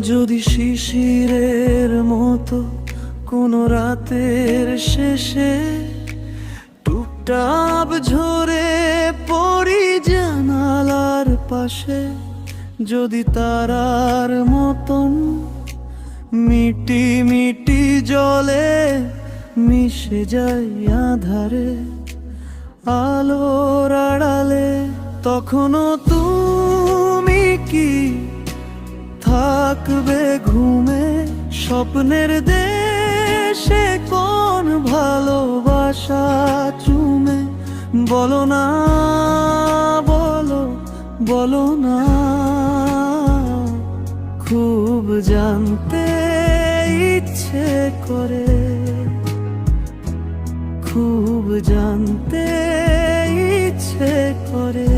যদি শিশিরের মতো কোনো রাতের শেষে টুপটাপ ঝরে পড়ি জানালার পাশে, যদি তারার মতন মিটি মিটি জলে মিশে যায় আধারে আলোর আড়ালে, তখনও তুমি কি থাকবে ঘুমে স্বপ্নের দেশে কোন ভালোবাসা চুমে? বলো না, বলো বলো না, খুব জানতে ইচ্ছে করে, খুব জানতে ইচ্ছে করে।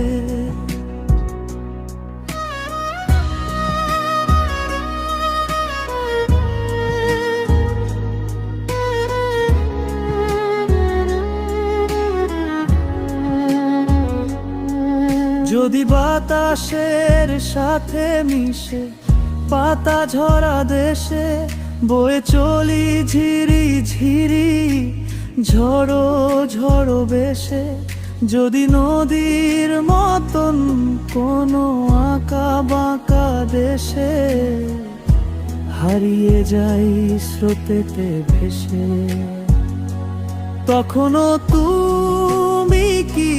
যদি বাতাসের সাথে মিশে পাতা ঝরা দেশে বয়ে চলি ঝিরি ঝিরি ঝড়ো ঝড়ো বেশে, যদি নদীর মতন কোনো আঁকা বাঁকা দেশে হারিয়ে যাই স্রোতেতে ভেসে, তখনও তুমি কি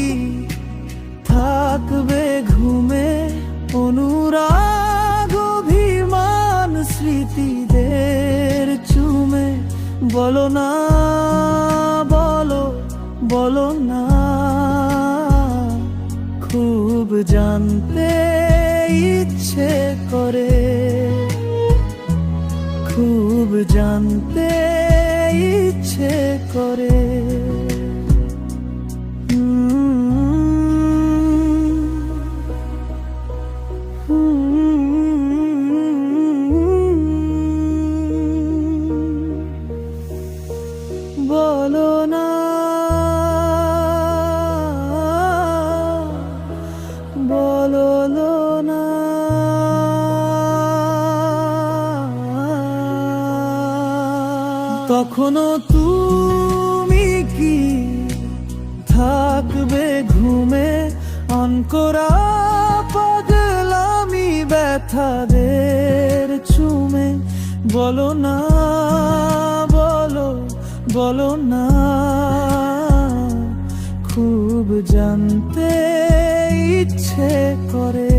থাকবে ঘুমে অনুরাগ অভিমান স্মৃতিদের চুমে? বলো না, বলো বলো না, খুব জানতে ইচ্ছে করে, খুব জানতে ইচ্ছে করে। বলো না, বলো না, তখনও তুমি কি থাকবে ঘুমে অনকরা পাগলামি ব্যথাদের চুমে? বলো না, বলো বলো না, খুব জানতে ইচ্ছে করে।